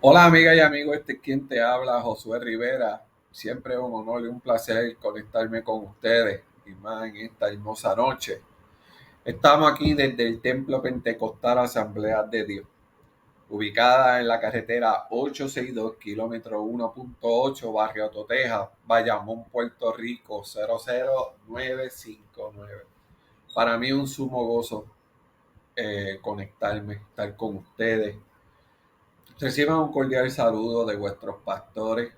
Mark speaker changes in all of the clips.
Speaker 1: Hola amiga y amigo, este es quien te habla, Josué Rivera. Siempre es un honor y un placer conectarme con ustedes y más en esta hermosa noche. Estamos aquí desde el Templo Pentecostal Asamblea de Dios, ubicada en la carretera 862, kilómetro 1.8, barrio Toteja, Bayamón, Puerto Rico, 00959. Para mí es un sumo gozo conectarme, estar con ustedes. Reciban un cordial saludo de vuestros pastores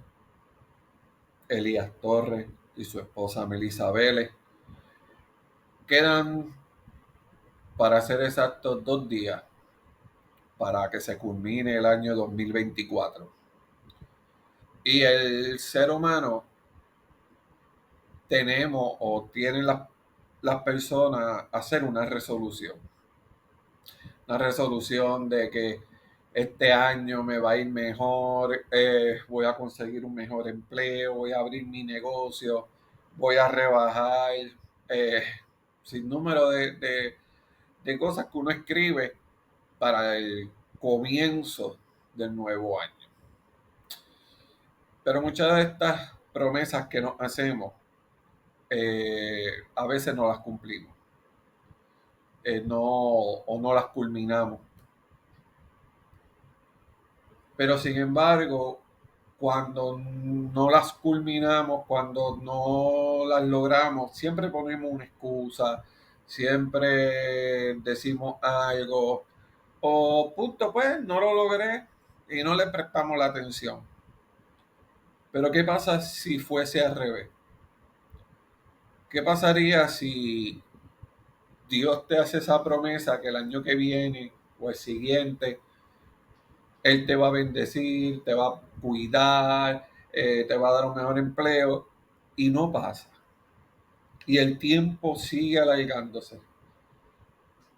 Speaker 1: Elías Torres y su esposa Melissa Vélez. Quedan, para ser exactos, 2 días para que se culmine el año 2024. Y el ser humano tenemos o tienen las personas hacer una resolución de que este año me va a ir mejor, voy a conseguir un mejor empleo, voy a abrir mi negocio, voy a rebajar eh, sin número de cosas que uno escribe para el comienzo del nuevo año. Pero muchas de estas promesas que nos hacemos a veces no las cumplimos, no, o no las culminamos. Pero sin embargo, cuando no las culminamos, cuando no las logramos, siempre ponemos una excusa, siempre decimos algo, o punto, pues no lo logré y no le prestamos la atención. Pero ¿qué pasa si fuese al revés? ¿Qué pasaría si Dios te hace esa promesa que el año que viene o el siguiente Él te va a bendecir, te va a cuidar, te va a dar un mejor empleo y no pasa? Y el tiempo sigue alargándose.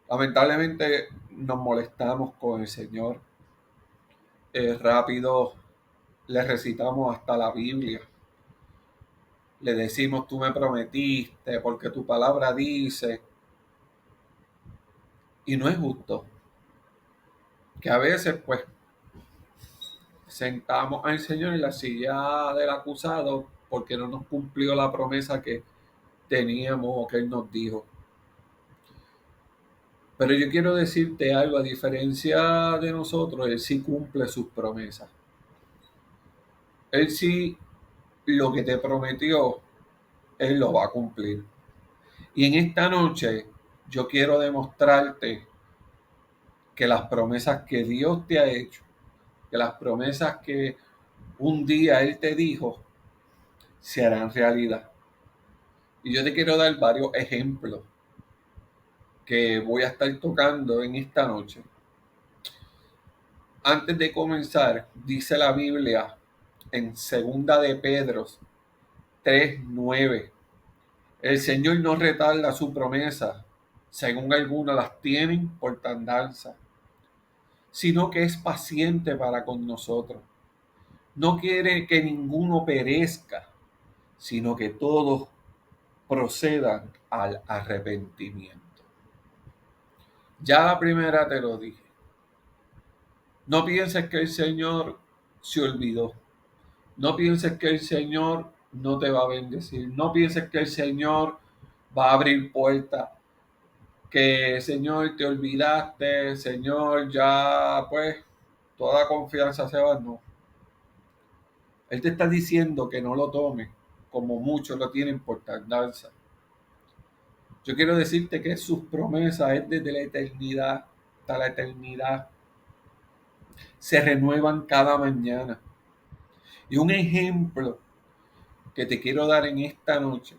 Speaker 1: Lamentablemente nos molestamos con el Señor. Rápido le recitamos hasta la Biblia. Le decimos, tú me prometiste, porque tu palabra dice. Y no es justo que a veces, pues, sentamos al Señor en la silla del acusado porque no nos cumplió la promesa que teníamos o que Él nos dijo. Pero yo quiero decirte algo, a diferencia de nosotros, Él sí cumple sus promesas. Él sí, lo que te prometió, Él lo va a cumplir. Y en esta noche yo quiero demostrarte que las promesas que Dios te ha hecho, que las promesas que un día Él te dijo, se harán realidad. Y yo te quiero dar varios ejemplos que voy a estar tocando en esta noche. Antes de comenzar, dice la Biblia en segunda de Pedro 3:9, el Señor no retarda su promesa, según algunos las tienen por tardanza, sino que es paciente para con nosotros. No quiere que ninguno perezca, sino que todos procedan al arrepentimiento. Ya la primera te lo dije. No pienses que el Señor se olvidó. No pienses que el Señor no te va a bendecir. No pienses que el Señor va a abrir puertas. Que Señor te olvidaste, Señor ya pues toda confianza se va. No. Él te está diciendo que no lo tomes como muchos lo tienen por tardanza. Yo quiero decirte que sus promesas es desde la eternidad hasta la eternidad. Se renuevan cada mañana. Y un ejemplo que te quiero dar en esta noche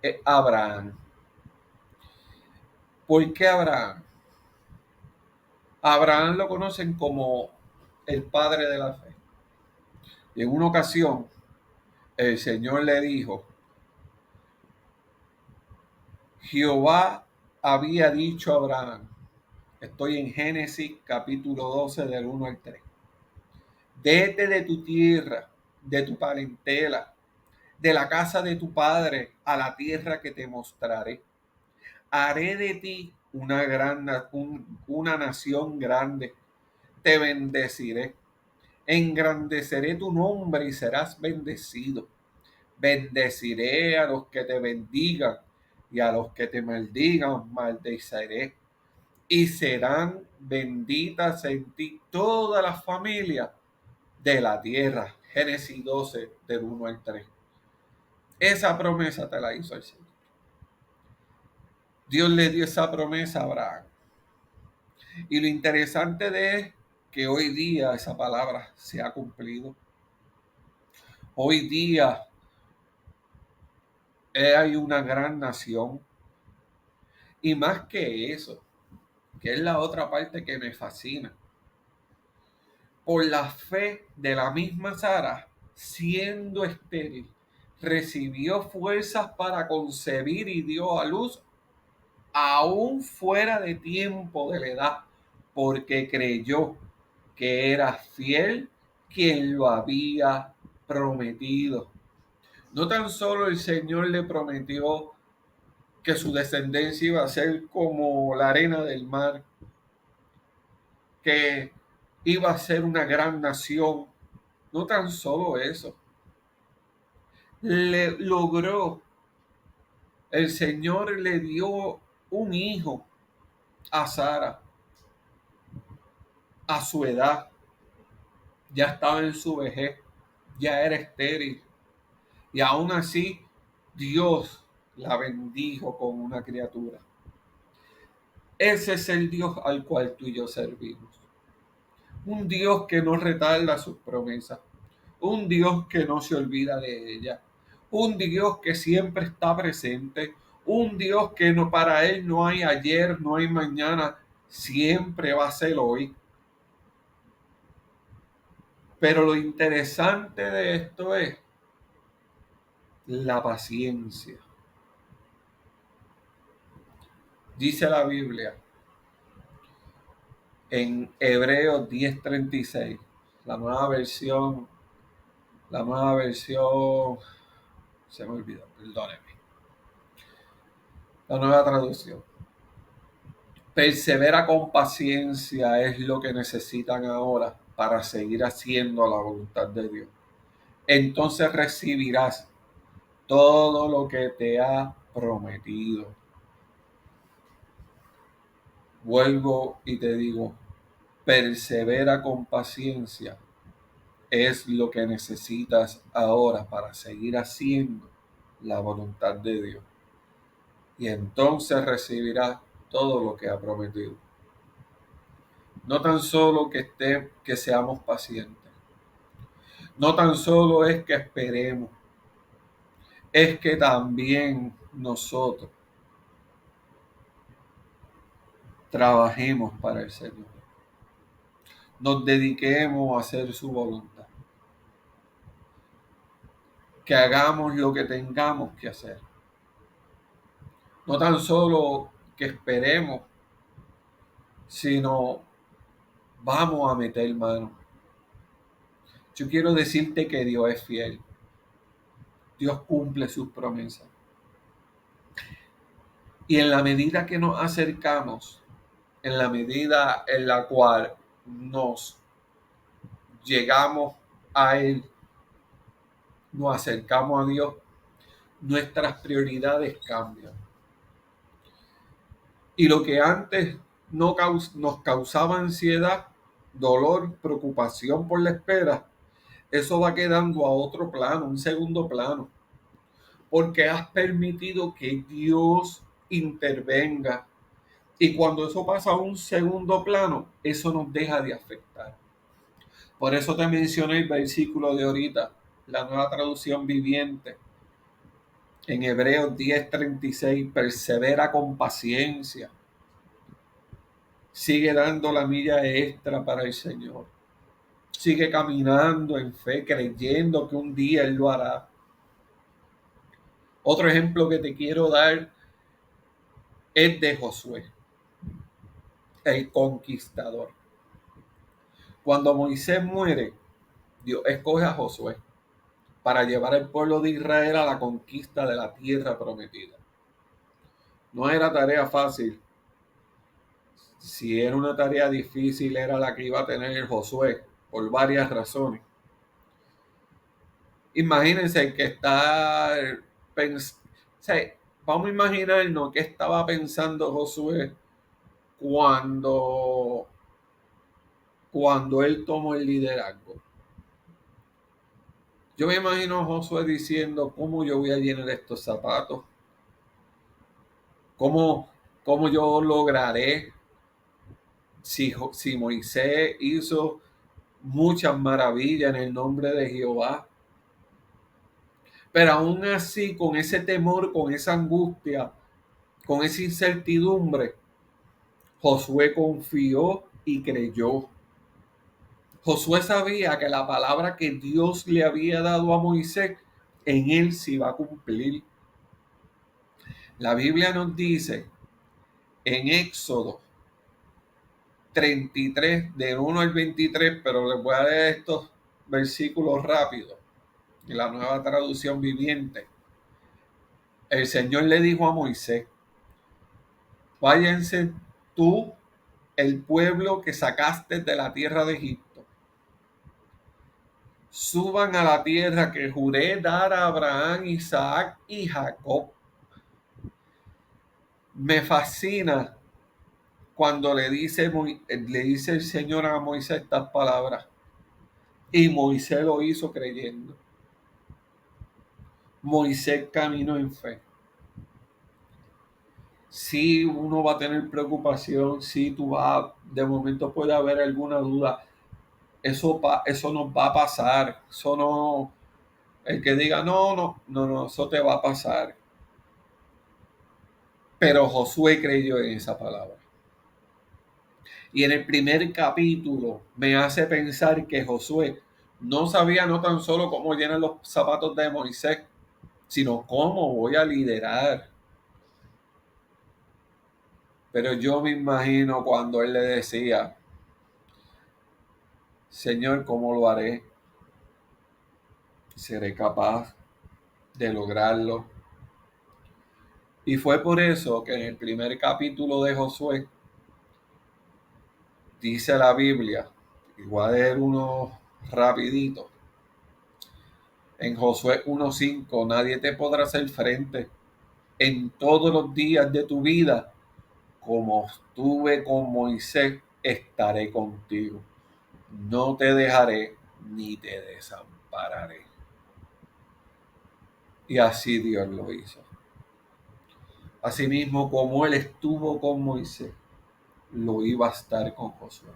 Speaker 1: es Abraham. ¿Por qué Abraham? Abraham lo conocen como el padre de la fe. Y en una ocasión el Señor le dijo, Jehová había dicho a Abraham, estoy en Génesis capítulo 12 del 1 al 3, vete de tu tierra, de tu parentela, de la casa de tu padre, a la tierra que te mostraré. Haré de ti una nación grande, te bendeciré, Engrandeceré tu nombre y serás bendecido. Bendeciré a los que te bendigan y a los que te maldigan, maldeciré. Y serán benditas en ti todas las familias de la tierra. Génesis 12, del 1 al 3. Esa promesa te la hizo el Señor. Dios le dio esa promesa a Abraham. Y lo interesante de es que hoy día esa palabra se ha cumplido. Hoy día hay una gran nación. Y más que eso, que es la otra parte que me fascina. Por la fe de la misma Sara, siendo estéril, recibió fuerzas para concebir y dio a luz aún fuera de tiempo de la edad, porque creyó que era fiel quien lo había prometido. No tan solo el Señor le prometió que su descendencia iba a ser como la arena del mar, que iba a ser una gran nación. No tan solo eso, le logró, el Señor le dio un hijo a Sara a su edad, ya estaba en su vejez, ya era estéril, y aún así Dios la bendijo con una criatura. Ese es el Dios al cual tú y yo servimos. Un Dios que no retarda sus promesas. Un Dios que no se olvida de ella. Un Dios que siempre está presente. Un Dios que no, para Él no hay ayer, no hay mañana. Siempre va a ser hoy. Pero lo interesante de esto es la paciencia. Dice la Biblia en Hebreos 10:36, la nueva versión, se me olvidó, perdóneme, la nueva traducción. Persevera con paciencia es lo que necesitan ahora para seguir haciendo la voluntad de Dios. Entonces recibirás todo lo que te ha prometido. Vuelvo y te digo, persevera con paciencia es lo que necesitas ahora para seguir haciendo la voluntad de Dios. Y entonces recibirás todo lo que ha prometido. No tan solo que seamos pacientes. No tan solo es que esperemos. Es que también nosotros trabajemos para el Señor. Nos dediquemos a hacer su voluntad. Que hagamos lo que tengamos que hacer. No tan solo que esperemos, sino vamos a meter mano. Yo quiero decirte que Dios es fiel. Dios cumple sus promesas. Y en la medida que nos acercamos, en la medida en la cual nos llegamos a Él, nos acercamos a Dios, nuestras prioridades cambian. Y lo que antes nos causaba ansiedad, dolor, preocupación por la espera, eso va quedando a otro plano, un segundo plano. Porque has permitido que Dios intervenga. Y cuando eso pasa a un segundo plano, eso nos deja de afectar. Por eso te mencioné el versículo de ahorita, la nueva traducción viviente. En Hebreos 10:36, persevera con paciencia. Sigue dando la milla extra para el Señor. Sigue caminando en fe, creyendo que un día Él lo hará. Otro ejemplo que te quiero dar es de Josué, el conquistador. Cuando Moisés muere, Dios escoge a Josué para llevar al pueblo de Israel a la conquista de la tierra prometida. No era tarea fácil. Si era una tarea difícil, era la que iba a tener Josué, por varias razones. Imagínense que está, o sea, vamos a imaginarnos qué estaba pensando Josué cuando, cuando él tomó el liderazgo. Yo me imagino a Josué diciendo, ¿cómo yo voy a llenar estos zapatos? ¿Cómo, cómo yo lograré si Moisés hizo muchas maravillas en el nombre de Jehová? Pero aún así, con ese temor, con esa angustia, con esa incertidumbre, Josué confió y creyó. Josué sabía que la palabra que Dios le había dado a Moisés, en él se iba a cumplir. La Biblia nos dice en Éxodo 33, del 1 al 23, pero les voy a leer estos versículos rápidos, en la nueva traducción viviente. El Señor le dijo a Moisés, váyanse tú, el pueblo que sacaste de la tierra de Egipto, suban a la tierra que juré dar a Abraham, Isaac y Jacob. Me fascina cuando le dice el Señor a Moisés estas palabras. Y Moisés lo hizo creyendo. Moisés caminó en fe. Si uno va a tener preocupación, si tú vas, de momento puede haber alguna duda, eso nos va a pasar. Eso no, el que diga no, eso te va a pasar. Pero Josué creyó en esa palabra. Y en el primer capítulo me hace pensar que Josué no sabía no tan solo cómo llenar los zapatos de Moisés, sino cómo voy a liderar. Pero yo me imagino cuando él le decía, Señor, ¿cómo lo haré? ¿Seré capaz de lograrlo? Y fue por eso que en el primer capítulo de Josué dice la Biblia, igual a leer uno rapidito, en Josué 1:5, nadie te podrá hacer frente en todos los días de tu vida, como estuve con Moisés, estaré contigo. No te dejaré ni te desampararé. Y así Dios lo hizo. Asimismo, como él estuvo con Moisés, lo iba a estar con Josué.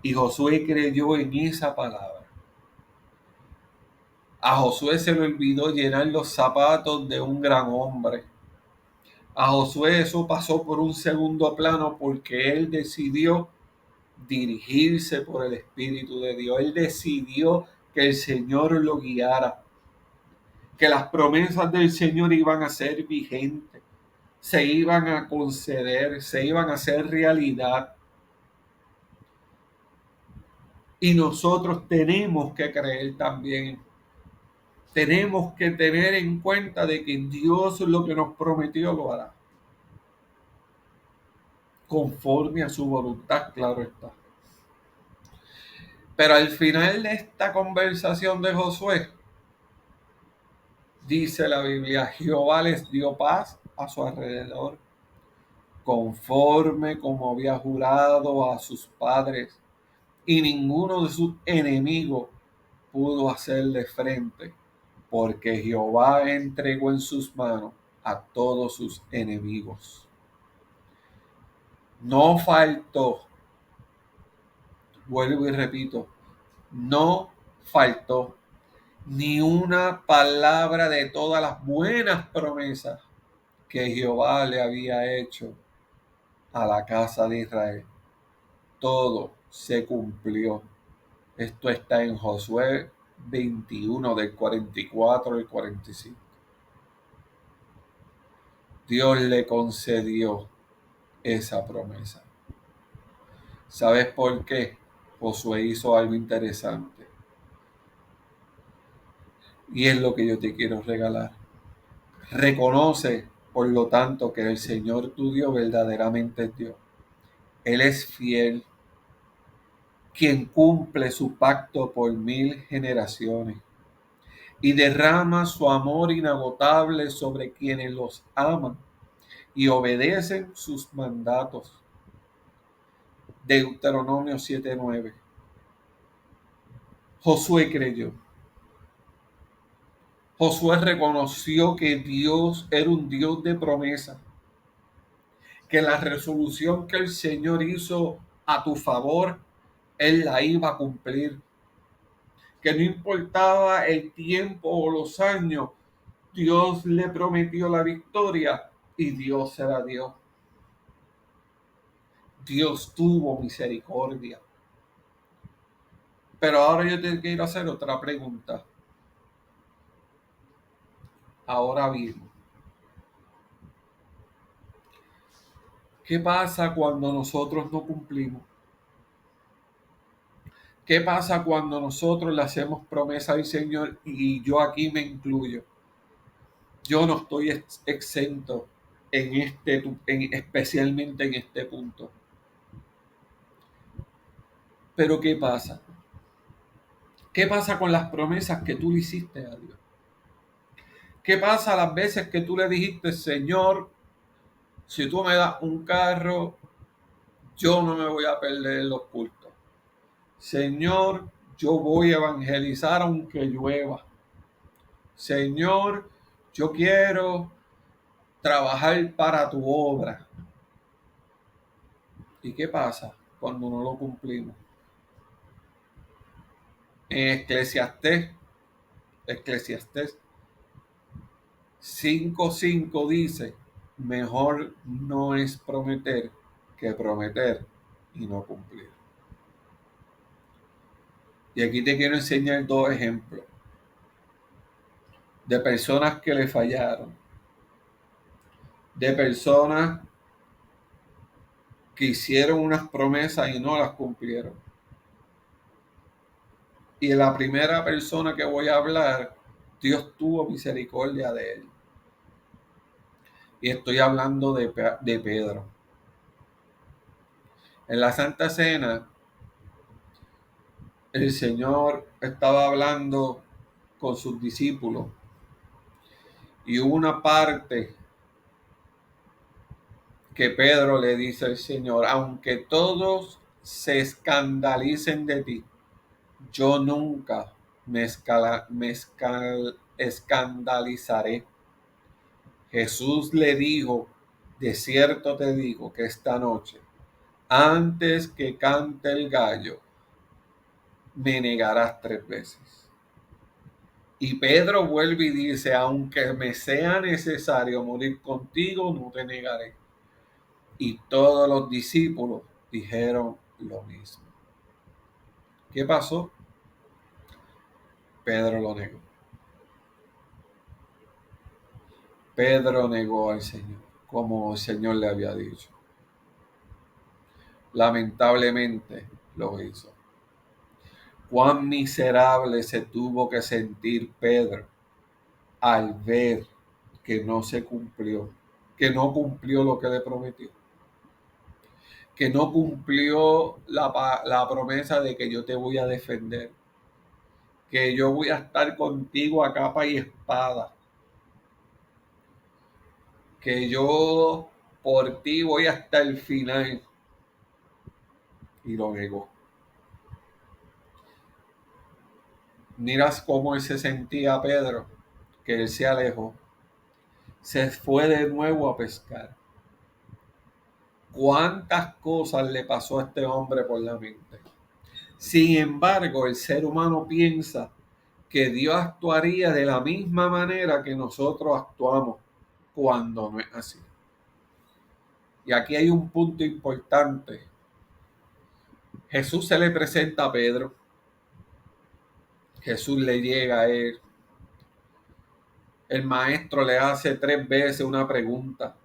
Speaker 1: Y Josué creyó en esa palabra. A Josué se le olvidó llenar los zapatos de un gran hombre. A Josué eso pasó por un segundo plano porque él decidió dirigirse por el Espíritu de Dios. Él decidió que el Señor lo guiara, que las promesas del Señor iban a ser vigentes, se iban a conceder, se iban a hacer realidad. Y nosotros tenemos que creer también. Tenemos que tener en cuenta de que Dios lo que nos prometió lo hará. Conforme a su voluntad, claro está. Pero al final de esta conversación de Josué, dice la Biblia, Jehová les dio paz a su alrededor, conforme como había jurado a sus padres, y ninguno de sus enemigos pudo hacerle frente, porque Jehová entregó en sus manos a todos sus enemigos. No faltó, vuelvo y repito, no faltó ni una palabra de todas las buenas promesas que Jehová le había hecho a la casa de Israel. Todo se cumplió. Esto está en Josué 21 del 44 al 45. Dios le concedió esa promesa. ¿Sabes por qué? Josué hizo algo interesante. Y es lo que yo te quiero regalar. Reconoce, por lo tanto, que el Señor tu Dios verdaderamente es Dios. Él es fiel, quien cumple su pacto por 1000 generaciones y derrama su amor inagotable sobre quienes los aman y obedecen sus mandatos. Deuteronomio 7:9. Josué creyó. Josué reconoció que Dios era un Dios de promesa, que la resolución que el Señor hizo a tu favor, Él la iba a cumplir, que no importaba el tiempo o los años, Dios le prometió la victoria y Dios se la dio. Dios tuvo misericordia. Pero ahora yo te quiero hacer otra pregunta. Ahora bien, ¿qué pasa cuando nosotros no cumplimos? ¿Qué pasa cuando nosotros le hacemos promesa al Señor y yo aquí me incluyo? Yo no estoy exento especialmente en este punto. Pero ¿qué pasa? ¿Qué pasa con las promesas que tú le hiciste a Dios? ¿Qué pasa las veces que tú le dijiste, Señor, si tú me das un carro, yo no me voy a perder los cultos? Señor, yo voy a evangelizar aunque llueva. Señor, yo quiero trabajar para tu obra. ¿Y qué pasa cuando no lo cumplimos? En Eclesiastés 5:5 dice, mejor no es prometer que prometer y no cumplir. Y aquí te quiero enseñar dos ejemplos de personas que le fallaron, de personas que hicieron unas promesas y no las cumplieron. Y la primera persona que voy a hablar, Dios tuvo misericordia de él. Y estoy hablando de Pedro. En la Santa Cena, el Señor estaba hablando con sus discípulos y hubo una parte que Pedro le dice al Señor, aunque todos se escandalicen de ti, yo nunca escandalizaré. Jesús le dijo, de cierto te digo que esta noche, antes que cante el gallo, me negarás 3 veces. Y Pedro vuelve y dice, aunque me sea necesario morir contigo, no te negaré. Y todos los discípulos dijeron lo mismo. ¿Qué pasó? Pedro lo negó. Pedro negó al Señor, como el Señor le había dicho. Lamentablemente lo hizo. Cuán miserable se tuvo que sentir Pedro al ver que no se cumplió, que no cumplió lo que le prometió, que no cumplió la promesa de que yo te voy a defender, que yo voy a estar contigo a capa y espada, que yo por ti voy hasta el final. Y lo negó. Miras cómo él se sentía Pedro, que él se alejó, se fue de nuevo a pescar. ¿Cuántas cosas le pasó a este hombre por la mente? Sin embargo, el ser humano piensa que Dios actuaría de la misma manera que nosotros actuamos, cuando no es así. Y aquí hay un punto importante. Jesús se le presenta a Pedro. Jesús le llega a él. El maestro le hace 3 veces una pregunta.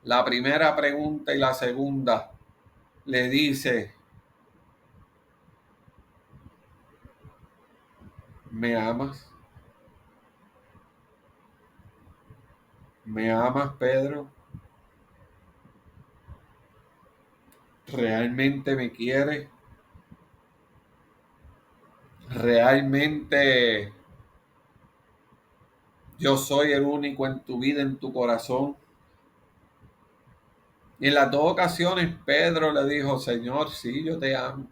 Speaker 1: La primera pregunta y la segunda le dice, ¿me amas? ¿Me amas, Pedro? ¿Realmente me quieres? Realmente yo soy el único en tu vida, en tu corazón. Y en las dos ocasiones Pedro le dijo, Señor, sí, yo te amo.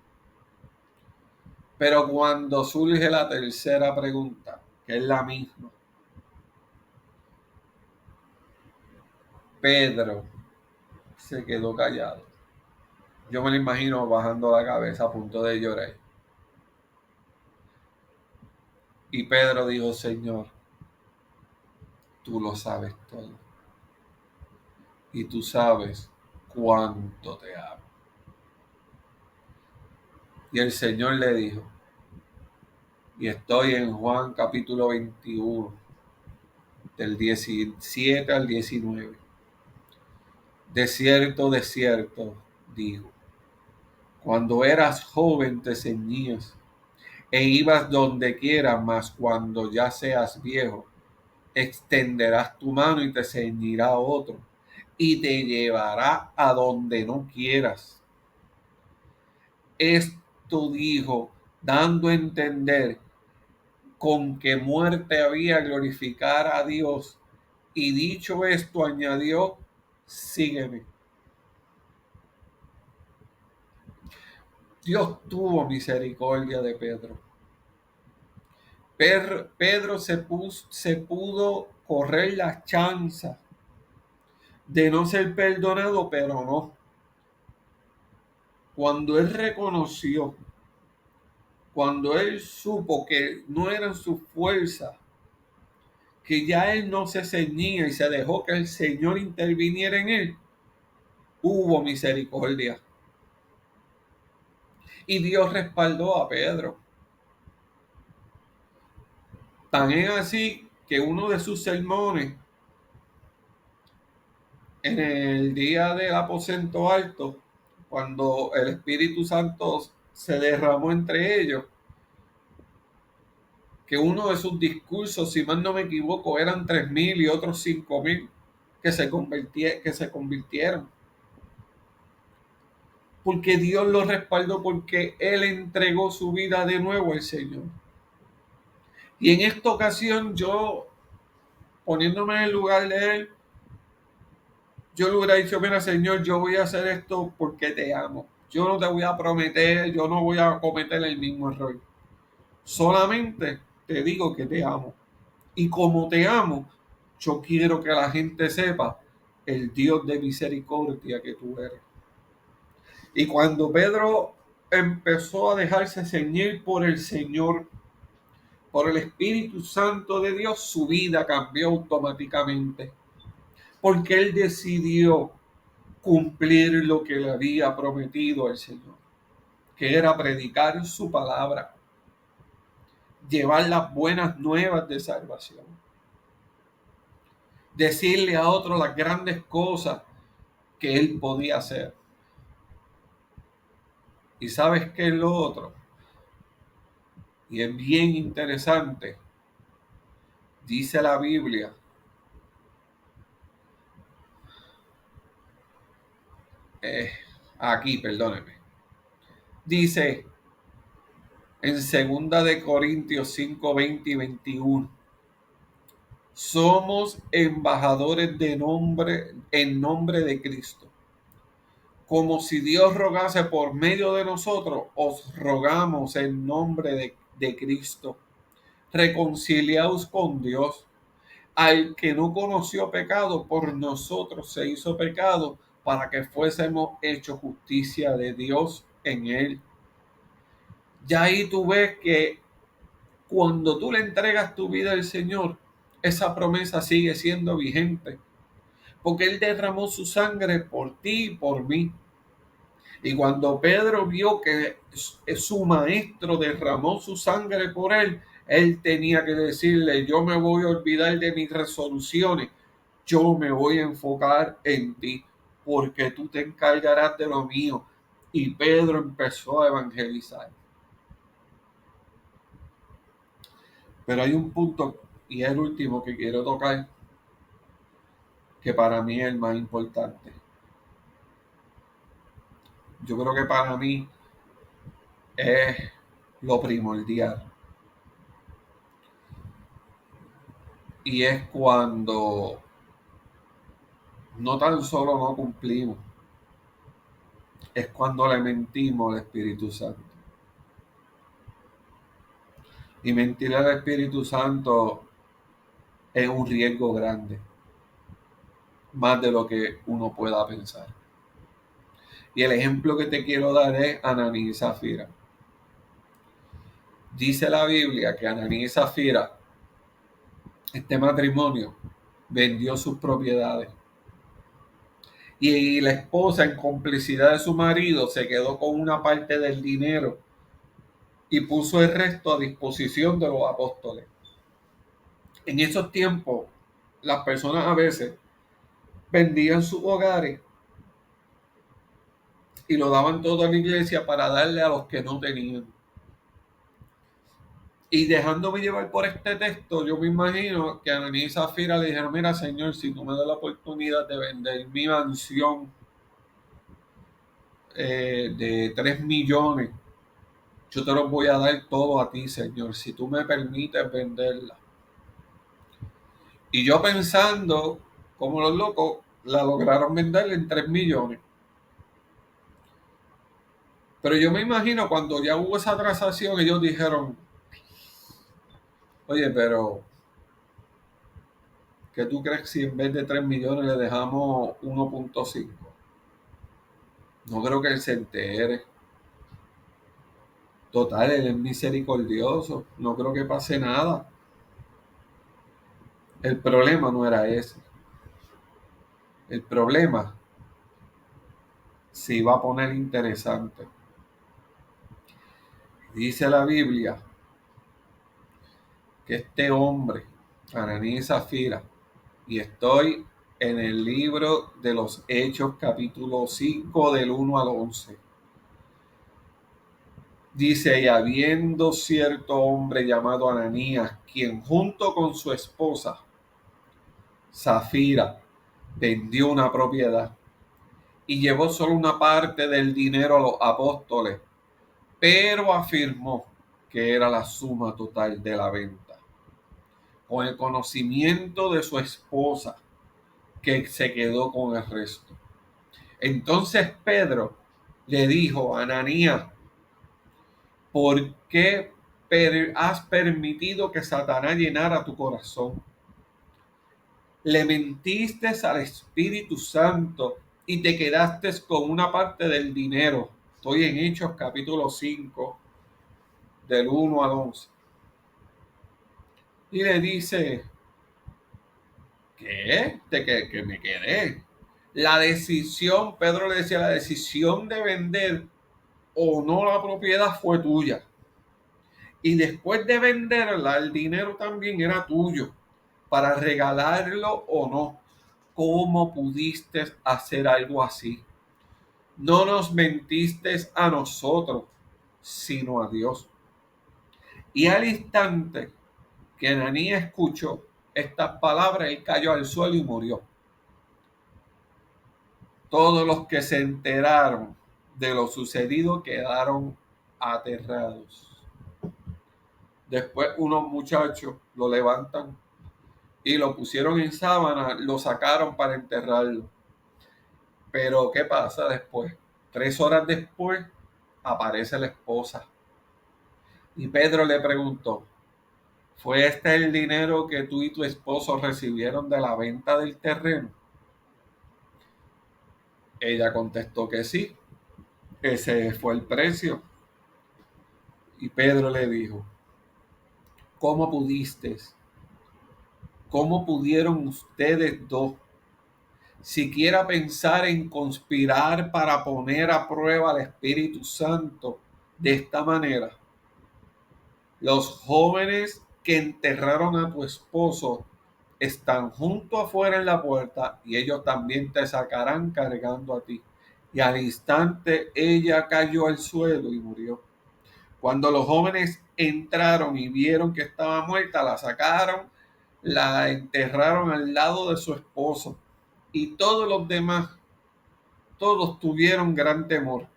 Speaker 1: Pero cuando surge la tercera pregunta, que es la misma, Pedro se quedó callado. Yo me lo imagino bajando la cabeza a punto de llorar. Y Pedro dijo, Señor, tú lo sabes todo. Y tú sabes cuánto te amo. Y el Señor le dijo, y estoy en Juan capítulo 21, del 17 al 19. De cierto, digo, cuando eras joven te ceñías e ibas donde quieras, mas cuando ya seas viejo, extenderás tu mano y te ceñirá otro, y te llevará a donde no quieras. Esto dijo, dando a entender con qué muerte había glorificar a Dios. Y dicho esto, añadió, sígueme. Dios tuvo misericordia de Pedro. Pedro se pudo correr la chanza de no ser perdonado, pero no. Cuando él reconoció, cuando él supo que no eran sus fuerzas, que ya él no se ceñía y se dejó que el Señor interviniera en él, hubo misericordia. Y Dios respaldó a Pedro. Tan es así que uno de sus sermones en el día del aposento alto, cuando el Espíritu Santo se derramó entre ellos, que uno de sus discursos, si mal no me equivoco, eran 3,000 y otros 5,000 que se convirtieron. Porque Dios lo respaldó, porque Él entregó su vida de nuevo al Señor. Y en esta ocasión yo, poniéndome en el lugar de Él, yo le hubiera dicho, mira Señor, yo voy a hacer esto porque te amo. Yo no te voy a prometer, yo no voy a cometer el mismo error. Solamente te digo que te amo. Y como te amo, yo quiero que la gente sepa el Dios de misericordia que tú eres. Y cuando Pedro empezó a dejarse ceñir por el Señor, por el Espíritu Santo de Dios, su vida cambió automáticamente. Porque él decidió cumplir lo que le había prometido al Señor, que era predicar su palabra, llevar las buenas nuevas de salvación, decirle a otros las grandes cosas que él podía hacer. ¿Y sabes qué es lo otro? Y es bien interesante. Dice la Biblia, eh, aquí, perdóneme, dice en segunda de Corintios 5, 20 y 21, somos embajadores de nombre, en nombre de Cristo. Como si Dios rogase por medio de nosotros, os rogamos en nombre de Cristo. Reconciliaos con Dios. Al que no conoció pecado, por nosotros se hizo pecado para que fuésemos hechos justicia de Dios en él. Ya ahí tú ves que cuando tú le entregas tu vida al Señor, esa promesa sigue siendo vigente, porque Él derramó su sangre por ti y por mí. Y cuando Pedro vio que su maestro derramó su sangre por él, él tenía que decirle, yo me voy a olvidar de mis resoluciones, yo me voy a enfocar en ti, porque tú te encargarás de lo mío. Y Pedro empezó a evangelizar. Pero hay un punto, y es el último que quiero tocar, que para mí es el más importante. Yo creo que para mí es lo primordial. Y es cuando no tan solo no cumplimos, es cuando le mentimos al Espíritu Santo. Y mentir al Espíritu Santo es un riesgo grande, más de lo que uno pueda pensar. Y el ejemplo que te quiero dar es Ananí y Zafira. Dice la Biblia que Ananí y Zafira, este matrimonio, vendió sus propiedades. Y la esposa, en complicidad de su marido, se quedó con una parte del dinero y puso el resto a disposición de los apóstoles. En esos tiempos, las personas a veces vendían sus hogares y lo daban todo a la iglesia para darle a los que no tenían. Y dejándome llevar por este texto, yo me imagino que a Ananí y Zafira le dijeron: mira, Señor, si tú me das la oportunidad de vender mi mansión de 3 millones, yo te los voy a dar todo a ti, Señor, si tú me permites venderla. Y yo pensando, como los locos, la lograron vender en 3 millones. Pero yo me imagino cuando ya hubo esa transacción, ellos dijeron: oye, pero ¿qué tú crees si en vez de 3 millones le dejamos 1.5? No creo que él se entere. Total, él es misericordioso. No creo que pase nada. El problema no era ese. El problema se iba a poner interesante. Dice la Biblia que este hombre, Ananí y Zafira, y estoy en el libro de los Hechos, capítulo 5, del 1 al 11. Dice: y habiendo cierto hombre llamado Ananías, quien junto con su esposa, Zafira, vendió una propiedad y llevó solo una parte del dinero a los apóstoles, pero afirmó que era la suma total de la venta, con el conocimiento de su esposa, que se quedó con el resto. Entonces Pedro le dijo: Ananías, ¿por qué has permitido que Satanás llenara tu corazón? Le mentiste al Espíritu Santo y te quedaste con una parte del dinero. Estoy en Hechos capítulo 5, del 1 al 11. Y le dice: ¿qué? Que me quedé. La decisión, Pedro le decía, la decisión de vender o no la propiedad fue tuya. Y después de venderla, el dinero también era tuyo, para regalarlo o no. ¿Cómo pudiste hacer algo así? No nos mentiste a nosotros, sino a Dios. Y al instante que Ananías escuchó estas palabras, él cayó al suelo y murió. Todos los que se enteraron de lo sucedido quedaron aterrados. Después unos muchachos lo levantan y lo pusieron en sábana, lo sacaron para enterrarlo. Pero ¿qué pasa después? 3 horas después aparece la esposa. Y Pedro le preguntó: ¿fue este el dinero que tú y tu esposo recibieron de la venta del terreno? Ella contestó que sí, ese fue el precio. Y Pedro le dijo: ¿cómo pudiste? ¿Cómo pudieron ustedes dos siquiera pensar en conspirar para poner a prueba al Espíritu Santo de esta manera? Los jóvenes que enterraron a tu esposo están junto afuera en la puerta y ellos también te sacarán cargando a ti. Y al instante ella cayó al suelo y murió. Cuando los jóvenes entraron y vieron que estaba muerta, la sacaron, la enterraron al lado de su esposo. Y todos los demás, todos tuvieron gran temor.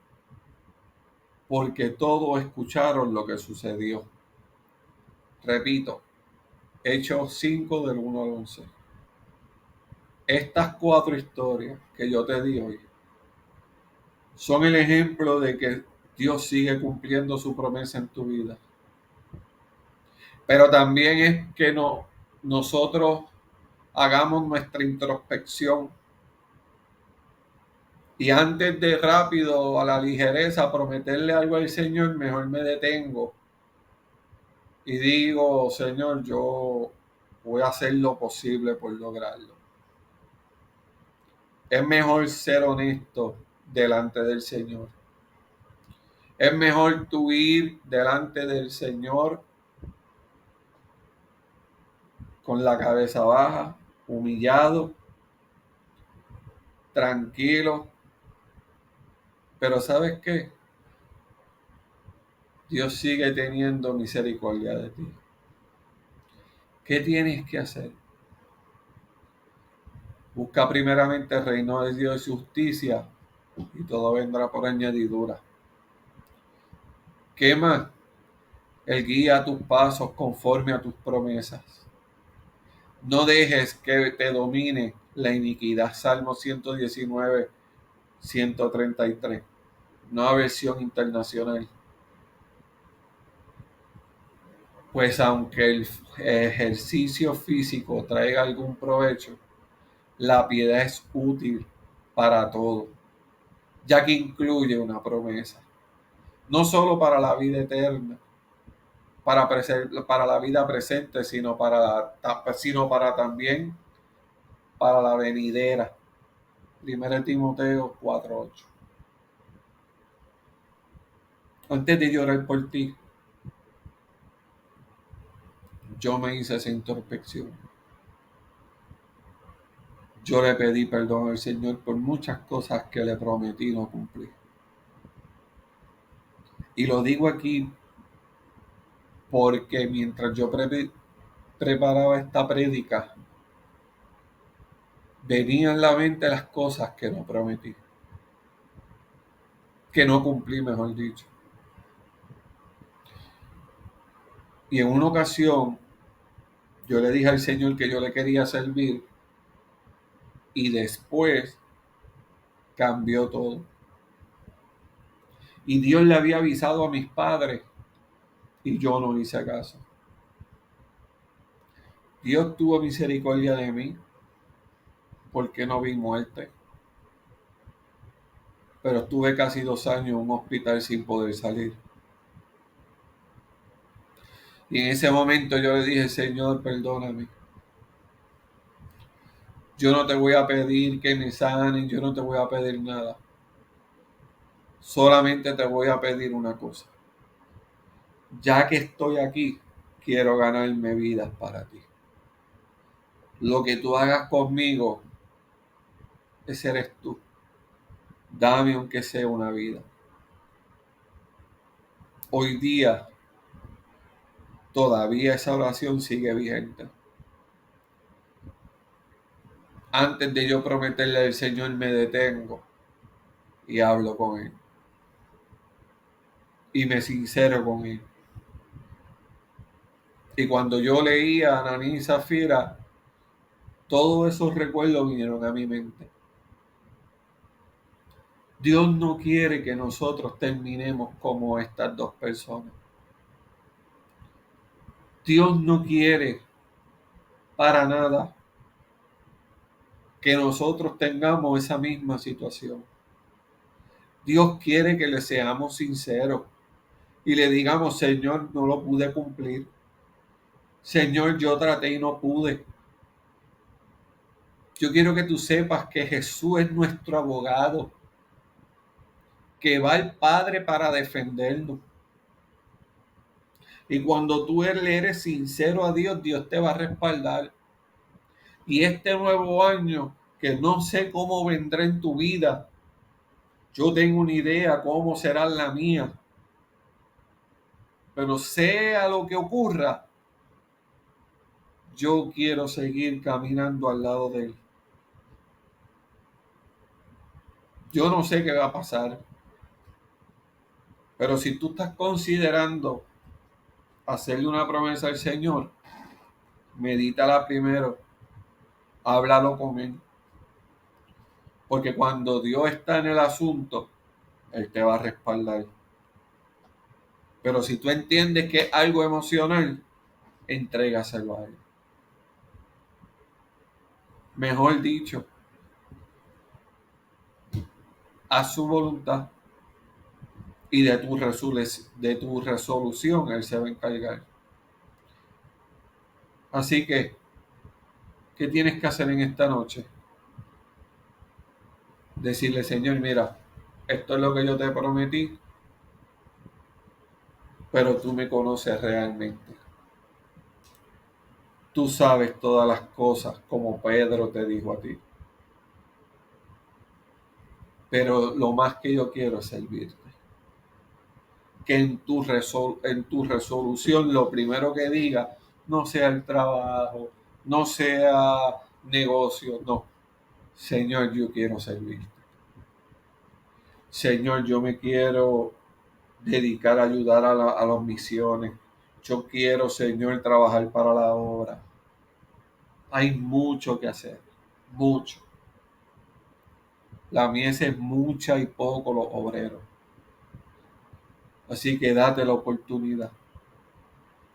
Speaker 1: porque todos escucharon lo que sucedió. Repito, Hechos 5 del 1 al 11. Estas 4 historias que yo te di hoy son el ejemplo de que Dios sigue cumpliendo su promesa en tu vida. Pero también es que nosotros hagamos nuestra introspección y antes de rápido, a la ligereza, prometerle algo al Señor, mejor me detengo y digo, Señor, yo voy a hacer lo posible por lograrlo. Es mejor ser honesto delante del Señor. Es mejor tú ir delante del Señor con la cabeza baja, humillado, tranquilo. Pero ¿sabes qué? Dios sigue teniendo misericordia de ti. ¿Qué tienes que hacer? Busca primeramente el reino de Dios y justicia y todo vendrá por añadidura. ¿Qué más? Él guía tus pasos conforme a tus promesas. No dejes que te domine la iniquidad. Salmo 119, 133. Nueva versión internacional. Pues aunque el ejercicio físico traiga algún provecho, la piedad es útil para todo, ya que incluye una promesa, no solo para la vida eterna, para la vida presente, sino para también para la venidera. 1 Timoteo 4:8. Antes de llorar por ti, yo me hice esa introspección. Yo le pedí perdón al Señor por muchas cosas que le prometí no cumplir. Y lo digo aquí porque mientras yo preparaba esta prédica, venían en la mente las cosas que no prometí, que no cumplí, mejor dicho. Y en una ocasión yo le dije al Señor que yo le quería servir y después cambió todo. Y Dios le había avisado a mis padres y yo no hice caso. Dios tuvo misericordia de mí porque no vi muerte. Pero estuve casi 2 años en un hospital sin poder salir. Y en ese momento yo le dije, Señor, perdóname. Yo no te voy a pedir que me sanen, yo no te voy a pedir nada. Solamente te voy a pedir una cosa. Ya que estoy aquí, quiero ganarme vidas para ti. Lo que tú hagas conmigo, ese eres tú. Dame aunque sea una vida. Hoy día todavía esa oración sigue vigente. Antes de yo prometerle al Señor me detengo y hablo con Él. Y me sincero con Él. Y cuando yo leía a Ananí y Zafira, todos esos recuerdos vinieron a mi mente. Dios no quiere que nosotros terminemos como estas dos personas. Dios no quiere para nada que nosotros tengamos esa misma situación. Dios quiere que le seamos sinceros y le digamos, Señor, no lo pude cumplir. Señor, yo traté y no pude. Yo quiero que tú sepas que Jesús es nuestro abogado, que va al Padre para defendernos. Y cuando tú le eres sincero a Dios, Dios te va a respaldar. Y este nuevo año, que no sé cómo vendrá en tu vida, yo tengo una idea cómo será la mía. Pero sea lo que ocurra, yo quiero seguir caminando al lado de Él. Yo no sé qué va a pasar, Pero si tú estás considerando hacerle una promesa al Señor, medítala primero, háblalo con Él. Porque cuando Dios está en el asunto, Él te va a respaldar. Pero si tú entiendes que es algo emocional, entrégaselo a Él. Mejor dicho, haz su voluntad y de tu resolución Él se va a encargar. Así que, ¿qué tienes que hacer en esta noche? Decirle, Señor, mira, esto es lo que yo te prometí, pero tú me conoces realmente. Tú sabes todas las cosas como Pedro te dijo a ti. Pero lo más que yo quiero es servirte. Que en tu resolución lo primero que diga no sea el trabajo, no sea negocio, no. Señor, yo quiero servirte. Señor, yo me quiero dedicar a ayudar a las misiones. Yo quiero, Señor, trabajar para la obra. Hay mucho que hacer, mucho. La mies es mucha y poco los obreros. Así que date la oportunidad.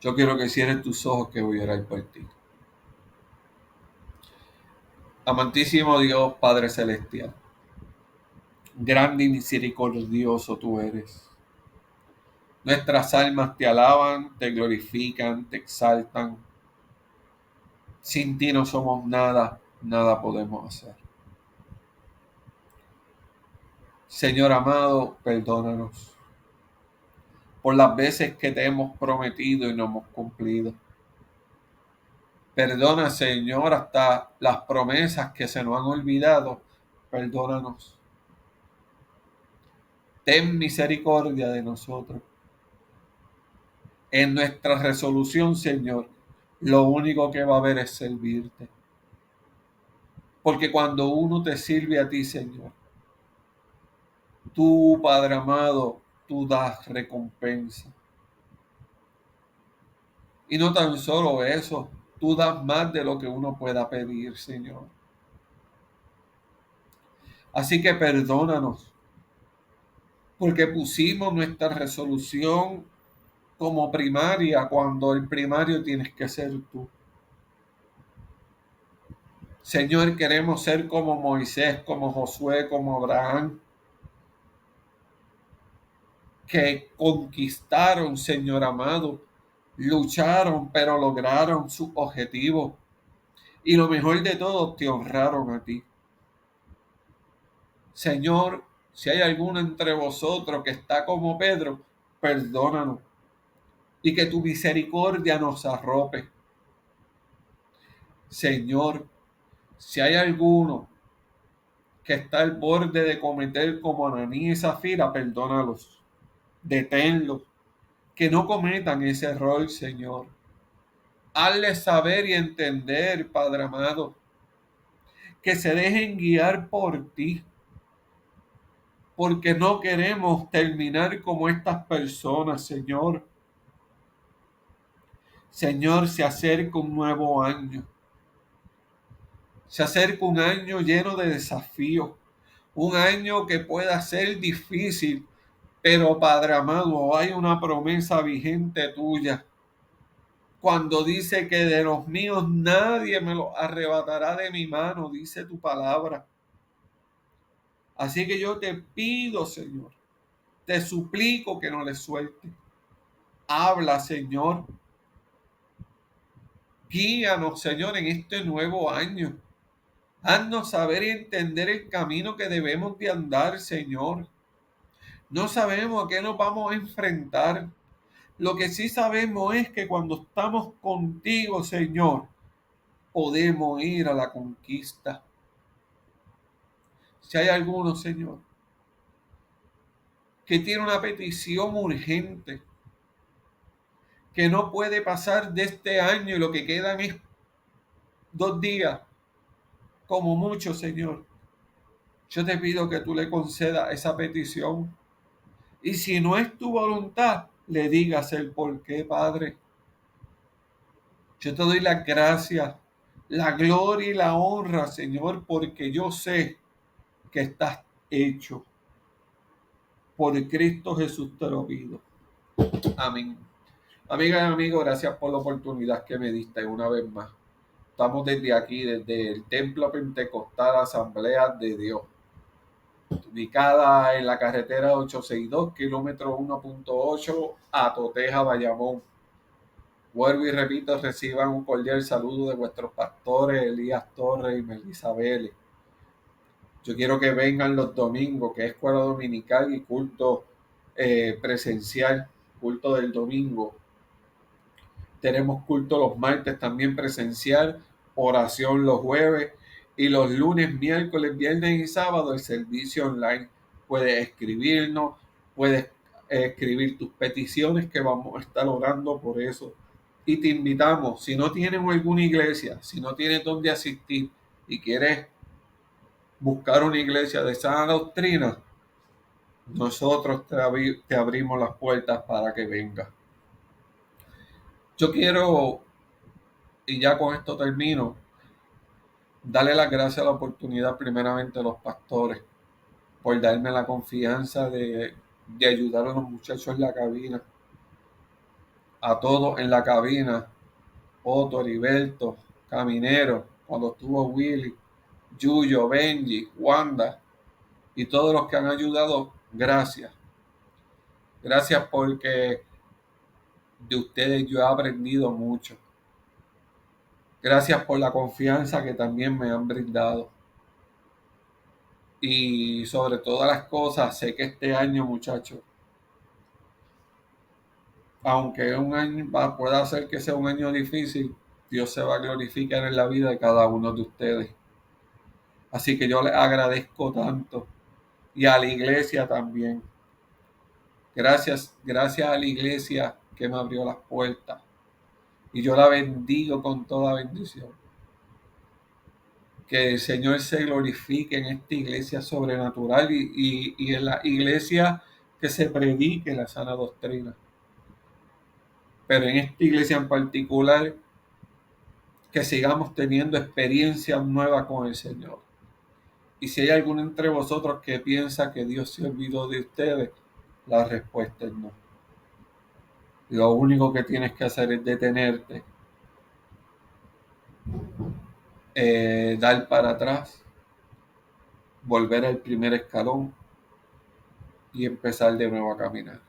Speaker 1: Yo quiero que cierres tus ojos que voy a orar por ti. Amantísimo Dios, Padre Celestial, grande y misericordioso tú eres. Nuestras almas te alaban, te glorifican, te exaltan. Sin ti no somos nada, nada podemos hacer. Señor amado, perdónanos por las veces que te hemos prometido y no hemos cumplido. Perdona, Señor, hasta las promesas que se nos han olvidado. Perdónanos. Ten misericordia de nosotros. En nuestra resolución, Señor, lo único que va a haber es servirte. Porque cuando uno te sirve a ti, Señor, tú, Padre amado, tú das recompensa. Y no tan solo eso, tú das más de lo que uno pueda pedir, Señor. Así que perdónanos, porque pusimos nuestra resolución como primaria cuando el primario tienes que ser tú. Señor, queremos ser como Moisés, como Josué, como Abraham, que conquistaron, Señor amado, lucharon, pero lograron su objetivo. Y lo mejor de todo, te honraron a ti. Señor, si hay alguno entre vosotros que está como Pedro, perdónanos y que tu misericordia nos arrope. Señor, si hay alguno que está al borde de cometer como Ananías y Zafira, perdónalos, deténlos, que no cometan ese error, Señor. Hazles saber y entender, Padre amado, que se dejen guiar por ti, porque no queremos terminar como estas personas, Señor. Señor, se acerca un nuevo año. Se acerca un año lleno de desafíos, un año que pueda ser difícil, pero Padre amado, hay una promesa vigente tuya. Cuando dice que de los míos nadie me los arrebatará de mi mano, dice tu palabra. Así que yo te pido, Señor, te suplico que no le suelte. Habla, Señor. Guíanos, Señor, en este nuevo año. Haznos saber y entender el camino que debemos de andar, Señor. No sabemos a qué nos vamos a enfrentar. Lo que sí sabemos es que cuando estamos contigo, Señor, podemos ir a la conquista. Si hay alguno, Señor, que tiene una petición urgente, que no puede pasar de este año y lo que quedan es 2 días, como mucho, Señor, yo te pido que tú le concedas esa petición Y si no es tu voluntad, le digas el por qué, Padre. Yo te doy las gracias, la gloria y la honra, Señor, porque yo sé que estás hecho. Por Cristo Jesús te lo pido. Amén. Amigas y amigos, gracias por la oportunidad que me diste una vez más. Estamos desde aquí, desde el Templo Pentecostal Asamblea de Dios, ubicada en la carretera 862, kilómetro 1.8, a Toteja, Bayamón. Vuelvo y repito, reciban un cordial saludo de vuestros pastores Elías Torres y Melissa Vélez. Yo quiero que vengan los domingos, que es escuela dominical y culto presencial, culto del domingo. Tenemos culto los martes también presencial, oración los jueves y los lunes, miércoles, viernes y sábado el servicio online. Puedes escribirnos, puedes escribir tus peticiones que vamos a estar orando por eso. Y te invitamos, si no tienes alguna iglesia, si no tienes dónde asistir y quieres buscar una iglesia de sana doctrina, nosotros te abrimos las puertas para que vengas. Yo quiero, y ya con esto termino, darle las gracias a la oportunidad primeramente a los pastores por darme la confianza de ayudar a los muchachos en la cabina, a todos en la cabina, Otto, Heriberto, Caminero, cuando estuvo Willy, Yuyo, Benji, Wanda y todos los que han ayudado, gracias. Gracias porque de ustedes yo he aprendido mucho. Gracias por la confianza que también me han brindado. Y sobre todas las cosas, sé que este año, muchachos, aunque un año pueda ser que sea un año difícil, Dios se va a glorificar en la vida de cada uno de ustedes. Así que yo les agradezco tanto y a la iglesia también. Gracias a la iglesia que me abrió las puertas y yo la bendigo con toda bendición. Que el Señor se glorifique en esta iglesia sobrenatural y en la iglesia que se predique la sana doctrina. Pero en esta iglesia en particular, que sigamos teniendo experiencias nuevas con el Señor. Y si hay alguno entre vosotros que piensa que Dios se olvidó de ustedes, la respuesta es no. Lo único que tienes que hacer es detenerte, dar para atrás, volver al primer escalón y empezar de nuevo a caminar.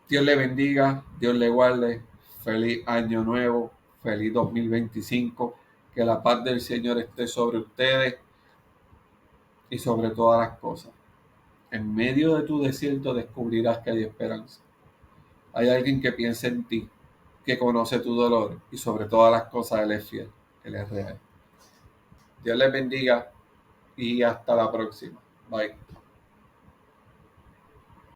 Speaker 1: Dios le bendiga, Dios le guarde. Feliz año nuevo, feliz 2025. Que la paz del Señor esté sobre ustedes y sobre todas las cosas. En medio de tu desierto descubrirás que hay esperanza. Hay alguien que piensa en ti, que conoce tu dolor y sobre todas las cosas Él es fiel, Él es real. Dios les bendiga y hasta la próxima. Bye.